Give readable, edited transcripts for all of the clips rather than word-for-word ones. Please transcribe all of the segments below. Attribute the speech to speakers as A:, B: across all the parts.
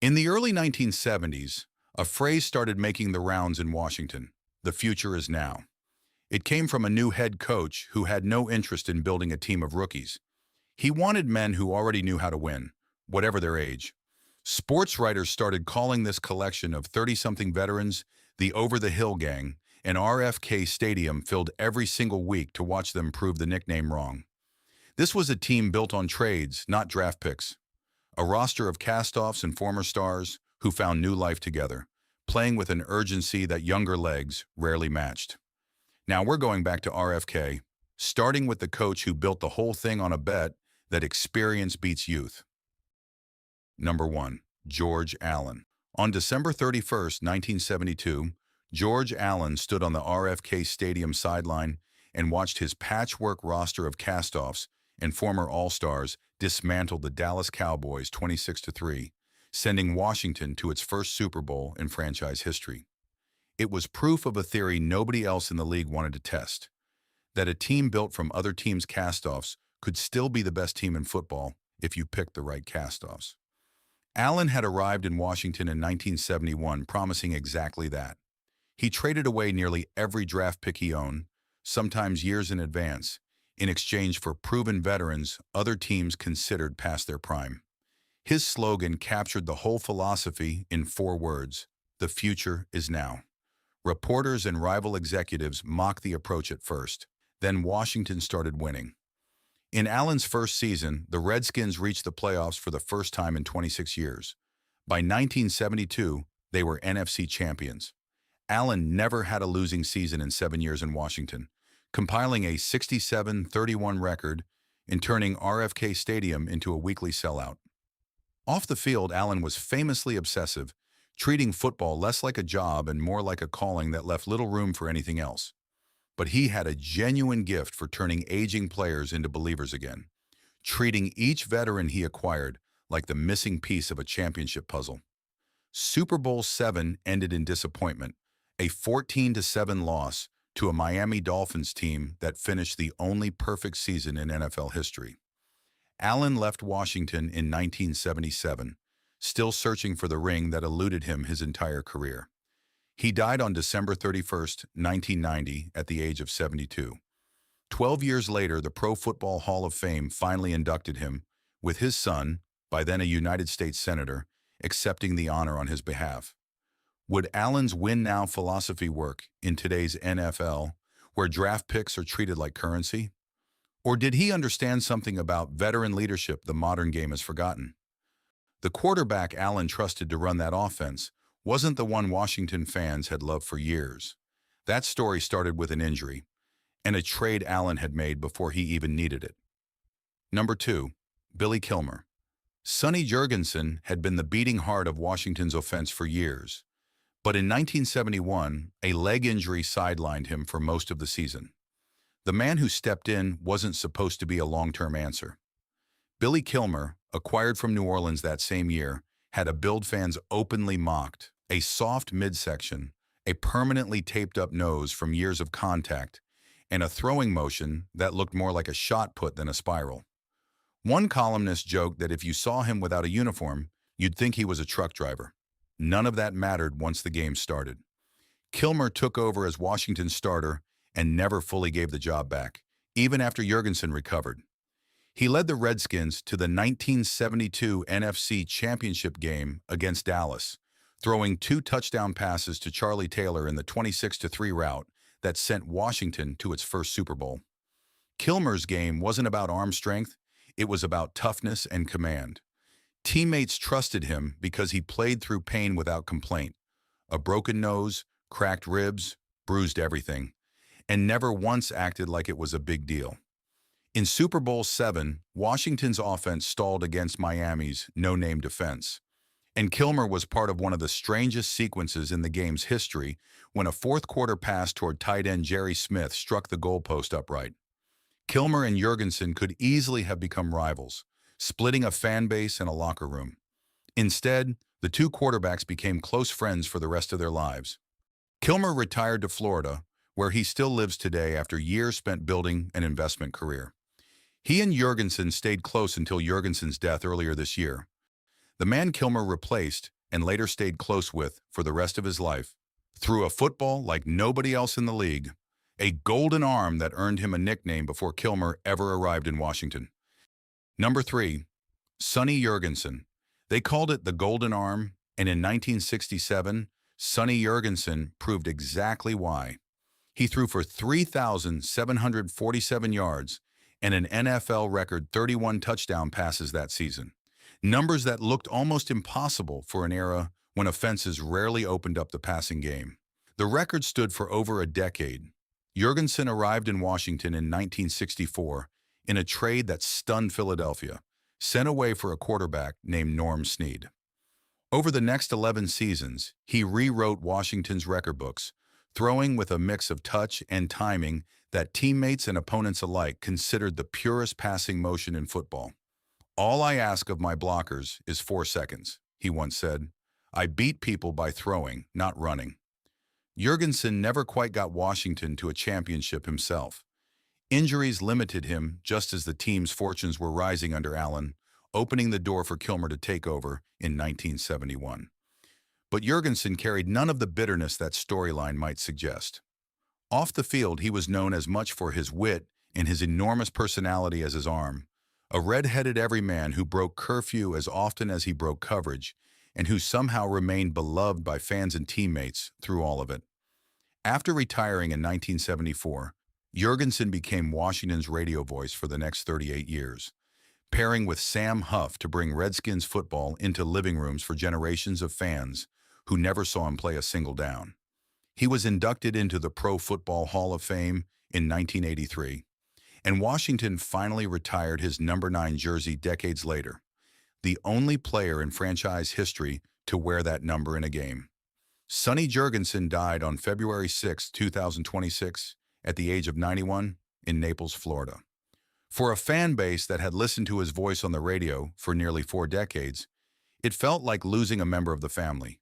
A: In the early 1970s, a phrase started making the rounds in Washington: the future is now. It came from a new head coach who had no interest in building a team of rookies. He wanted men who already knew how to win, whatever their age. Sports writers started calling this collection of 30-something veterans the Over-the-Hill Gang, and RFK Stadium filled every single week to watch them prove the nickname wrong. This was a team built on trades, not draft picks. A roster of cast-offs and former stars who found new life together, playing with an urgency that younger legs rarely matched. Now we're going back to RFK, starting with the coach who built the whole thing on a bet that experience beats youth. Number 1. George Allen. On December 31st, 1972, George Allen stood on the RFK Stadium sideline and watched his patchwork roster of cast-offs and former All-Stars dismantle the Dallas Cowboys 26-3, sending Washington to its first Super Bowl in franchise history. It was proof of a theory nobody else in the league wanted to test, that a team built from other teams' cast-offs could still be the best team in football if you picked the right cast-offs. Allen had arrived in Washington in 1971 promising exactly that. He traded away nearly every draft pick he owned, sometimes years in advance, in exchange for proven veterans other teams considered past their prime. His slogan captured the whole philosophy in 4 words: the future is now. Reporters and rival executives mocked the approach at first. Then Washington started winning. In Allen's first season, the Redskins reached the playoffs for the first time in 26 years. By 1972, they were NFC champions. Allen never had a losing season in 7 years in Washington, compiling a 67-31 record and turning RFK Stadium into a weekly sellout. Off the field, Allen was famously obsessive, treating football less like a job and more like a calling that left little room for anything else. But he had a genuine gift for turning aging players into believers again, treating each veteran he acquired like the missing piece of a championship puzzle. Super Bowl VII ended in disappointment, a 14-7 loss to a Miami Dolphins team that finished the only perfect season in NFL history. Allen left Washington in 1977, still searching for the ring that eluded him his entire career. He died on December 31st, 1990, at the age of 72. 12 years later, the Pro Football Hall of Fame finally inducted him, with his son, by then a United States Senator, accepting the honor on his behalf. Would Allen's win now philosophy work in today's NFL, where draft picks are treated like currency? Or did he understand something about veteran leadership the modern game has forgotten? The quarterback Allen trusted to run that offense wasn't the one Washington fans had loved for years. That story started with an injury, and a trade Allen had made before he even needed it. Number 2. Billy Kilmer. Sonny Jurgensen had been the beating heart of Washington's offense for years, but in 1971, a leg injury sidelined him for most of the season. The man who stepped in wasn't supposed to be a long-term answer. Billy Kilmer, acquired from New Orleans that same year, had a build fans openly mocked: a soft midsection, a permanently taped-up nose from years of contact, and a throwing motion that looked more like a shot put than a spiral. One columnist joked that if you saw him without a uniform, you'd think he was a truck driver. None of that mattered once the game started. Kilmer took over as Washington's starter and never fully gave the job back, even after Jurgensen recovered. He led the Redskins to the 1972 NFC Championship game against Dallas, throwing 2 touchdown passes to Charlie Taylor in the 26-3 rout that sent Washington to its first Super Bowl. Kilmer's game wasn't about arm strength, it was about toughness and command. Teammates trusted him because he played through pain without complaint: a broken nose, cracked ribs, bruised everything, and never once acted like it was a big deal. In Super Bowl VII, Washington's offense stalled against Miami's no-name defense, and Kilmer was part of one of the strangest sequences in the game's history when a fourth-quarter pass toward tight end Jerry Smith struck the goalpost upright. Kilmer and Jurgensen could easily have become rivals, splitting a fan base and a locker room. Instead, the 2 quarterbacks became close friends for the rest of their lives. Kilmer retired to Florida, where he still lives today after years spent building an investment career. He and Jurgensen stayed close until Jurgensen's death earlier this year. The man Kilmer replaced and later stayed close with for the rest of his life, threw a football like nobody else in the league, a golden arm that earned him a nickname before Kilmer ever arrived in Washington. Number 3, Sonny Jurgensen. They called it the golden arm, and in 1967, Sonny Jurgensen proved exactly why. He threw for 3,747 yards and an NFL record 31 touchdown passes that season. Numbers that looked almost impossible for an era when offenses rarely opened up the passing game. The record stood for over a decade. Jurgensen arrived in Washington in 1964 in a trade that stunned Philadelphia, sent away for a quarterback named Norm Snead. Over the next 11 seasons, he rewrote Washington's record books, throwing with a mix of touch and timing that teammates and opponents alike considered the purest passing motion in football. "All I ask of my blockers is 4 seconds," he once said. "I beat people by throwing, not running." Jurgensen never quite got Washington to a championship himself. Injuries limited him just as the team's fortunes were rising under Allen, opening the door for Kilmer to take over in 1971. But Jurgensen carried none of the bitterness that storyline might suggest. Off the field, he was known as much for his wit and his enormous personality as his arm, a red-headed everyman who broke curfew as often as he broke coverage, and who somehow remained beloved by fans and teammates through all of it. After retiring in 1974, Jurgensen became Washington's radio voice for the next 38 years, pairing with Sam Huff to bring Redskins football into living rooms for generations of fans who never saw him play a single down. He was inducted into the Pro Football Hall of Fame in 1983, and Washington finally retired his number 9 jersey decades later, the only player in franchise history to wear that number in a game. Sonny Jurgensen died on February 6, 2026, at the age of 91 in Naples, Florida. For a fan base that had listened to his voice on the radio for nearly 4 decades, it felt like losing a member of the family.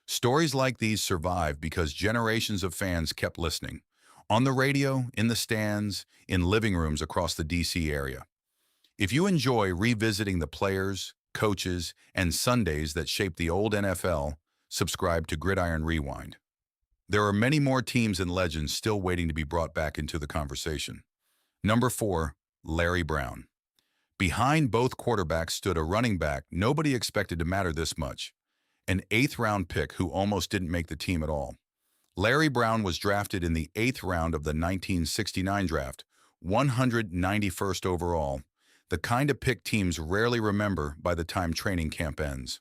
A: Stories like these survive because generations of fans kept listening, on the radio, in the stands, in living rooms across the D.C. area. If you enjoy revisiting the players, coaches, and Sundays that shaped the old NFL, subscribe to Gridiron Rewind. There are many more teams and legends still waiting to be brought back into the conversation. Number 4, Larry Brown. Behind both quarterbacks stood a running back nobody expected to matter this much, an 8th-round pick who almost didn't make the team at all. Larry Brown was drafted in the 8th round of the 1969 draft, 191st overall, the kind of pick teams rarely remember by the time training camp ends.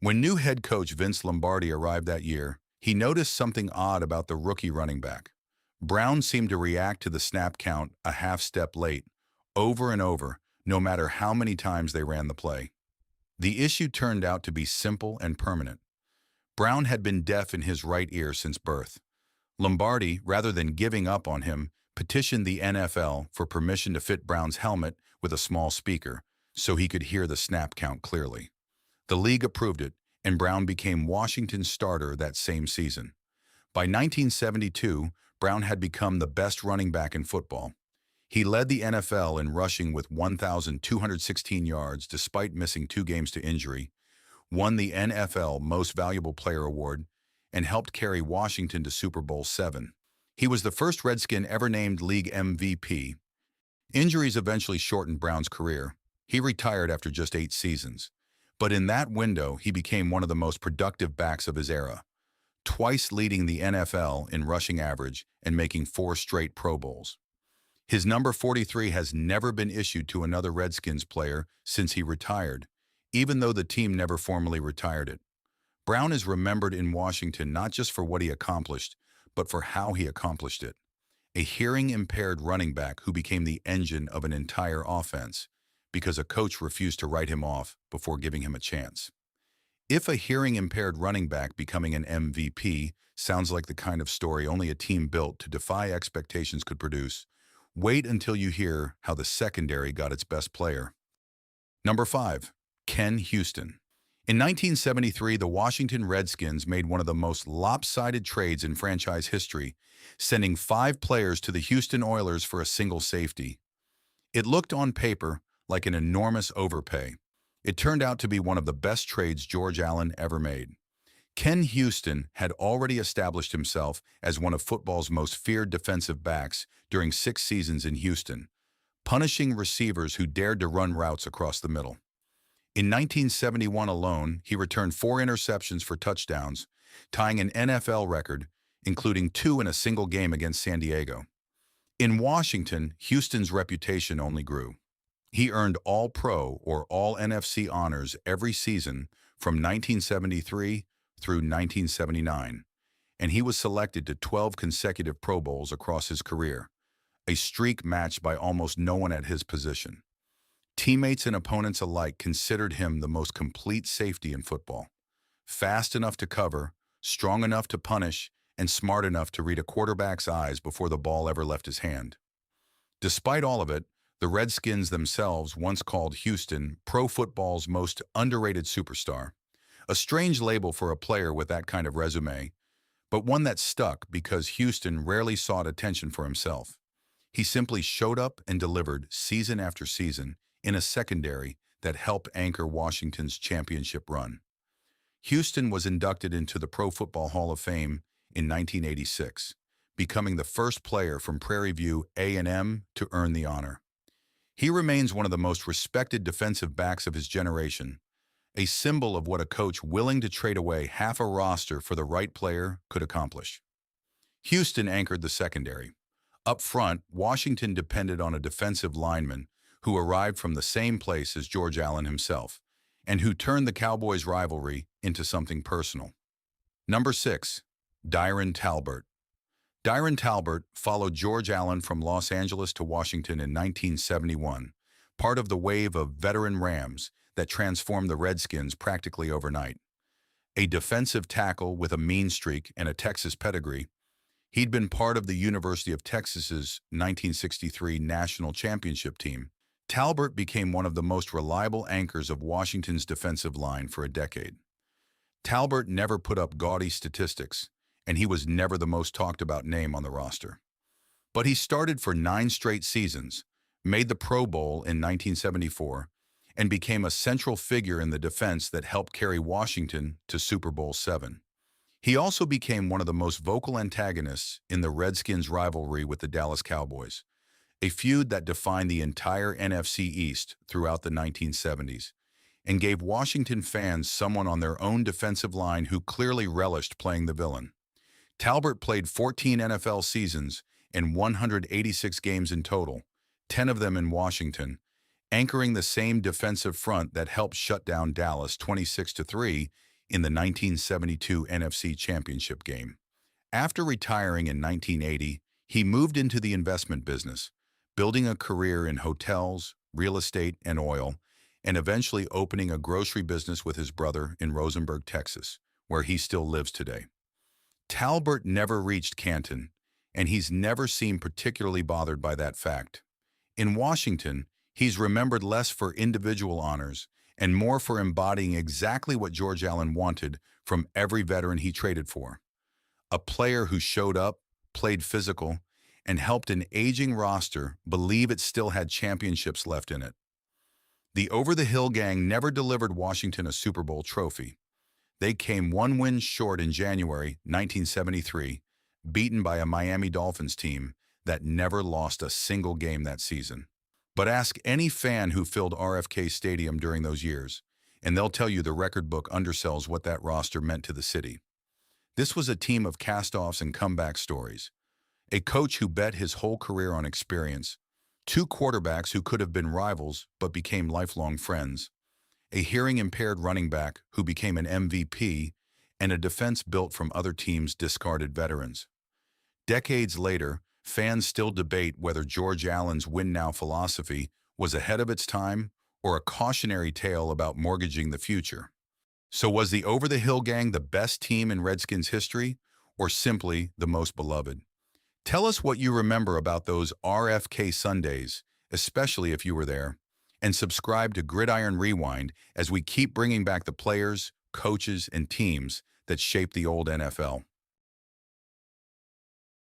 A: When new head coach Vince Lombardi arrived that year, he noticed something odd about the rookie running back. Brown seemed to react to the snap count a half step late, over and over, no matter how many times they ran the play. The issue turned out to be simple and permanent. Brown had been deaf in his right ear since birth. Lombardi, rather than giving up on him, petitioned the NFL for permission to fit Brown's helmet with a small speaker so he could hear the snap count clearly. The league approved it, and Brown became Washington's starter that same season. By 1972, Brown had become the best running back in football. He led the NFL in rushing with 1,216 yards despite missing 2 games to injury, won the NFL Most Valuable Player Award, and helped carry Washington to Super Bowl VII. He was the first Redskin ever named league MVP. Injuries eventually shortened Brown's career. He retired after just 8 seasons. But in that window, he became one of the most productive backs of his era, twice leading the NFL in rushing average and making 4 straight Pro Bowls. His number 43 has never been issued to another Redskins player since he retired, even though the team never formally retired it. Brown is remembered in Washington not just for what he accomplished, but for how he accomplished it. A hearing-impaired running back who became the engine of an entire offense, because a coach refused to write him off before giving him a chance. If a hearing-impaired running back becoming an MVP sounds like the kind of story only a team built to defy expectations could produce, wait until you hear how the secondary got its best player. Number 5, Ken Houston. In 1973, the Washington Redskins made one of the most lopsided trades in franchise history, sending 5 players to the Houston Oilers for a single safety. It looked on paper like an enormous overpay. It turned out to be one of the best trades George Allen ever made. Ken Houston had already established himself as one of football's most feared defensive backs during 6 seasons in Houston, punishing receivers who dared to run routes across the middle. In 1971 alone, he returned 4 interceptions for touchdowns, tying an NFL record, including 2 in a single game against San Diego. In Washington, Houston's reputation only grew. He earned All-Pro or All-NFC honors every season from 1973 through 1979, and he was selected to 12 consecutive Pro Bowls across his career, a streak matched by almost no one at his position. Teammates and opponents alike considered him the most complete safety in football. Fast enough to cover, strong enough to punish, and smart enough to read a quarterback's eyes before the ball ever left his hand. Despite all of it, the Redskins themselves once called Houston pro football's most underrated superstar, a strange label for a player with that kind of resume, but one that stuck because Houston rarely sought attention for himself. He simply showed up and delivered season after season in a secondary that helped anchor Washington's championship run. Houston was inducted into the Pro Football Hall of Fame in 1986, becoming the first player from Prairie View A&M to earn the honor. He remains one of the most respected defensive backs of his generation, a symbol of what a coach willing to trade away half a roster for the right player could accomplish. Houston anchored the secondary. Up front, Washington depended on a defensive lineman who arrived from the same place as George Allen himself, and who turned the Cowboys' rivalry into something personal. Number 6. Diron Talbert. Diron Talbert followed George Allen from Los Angeles to Washington in 1971, part of the wave of veteran Rams that transformed the Redskins practically overnight. A defensive tackle with a mean streak and a Texas pedigree, he'd been part of the University of Texas's 1963 national championship team. Talbert became one of the most reliable anchors of Washington's defensive line for a decade. Talbert never put up gaudy statistics, and he was never the most talked about name on the roster. But he started for 9 straight seasons, made the Pro Bowl in 1974, and became a central figure in the defense that helped carry Washington to Super Bowl VII. He also became one of the most vocal antagonists in the Redskins' rivalry with the Dallas Cowboys, a feud that defined the entire NFC East throughout the 1970s, and gave Washington fans someone on their own defensive line who clearly relished playing the villain. Talbert played 14 NFL seasons and 186 games in total, 10 of them in Washington, anchoring the same defensive front that helped shut down Dallas 26-3 in the 1972 NFC Championship game. After retiring in 1980, he moved into the investment business, building a career in hotels, real estate, and oil, and eventually opening a grocery business with his brother in Rosenberg, Texas, where he still lives today. Talbert never reached Canton, and he's never seemed particularly bothered by that fact. In Washington, he's remembered less for individual honors and more for embodying exactly what George Allen wanted from every veteran he traded for. A player who showed up, played physical, and helped an aging roster believe it still had championships left in it. The Over-the-Hill Gang never delivered Washington a Super Bowl trophy. They came 1 win short in January 1973, beaten by a Miami Dolphins team that never lost a single game that season. But ask any fan who filled RFK Stadium during those years, and they'll tell you the record book undersells what that roster meant to the city. This was a team of cast-offs and comeback stories, a coach who bet his whole career on experience, 2 quarterbacks who could have been rivals but became lifelong friends, a hearing-impaired running back who became an MVP, and a defense built from other teams' discarded veterans. Decades later, fans still debate whether George Allen's win-now philosophy was ahead of its time or a cautionary tale about mortgaging the future. So was the Over-the-Hill Gang the best team in Redskins history, or simply the most beloved? Tell us what you remember about those RFK Sundays, especially if you were there, and subscribe to Gridiron Rewind as we keep bringing back the players, coaches, and teams that shaped the old NFL.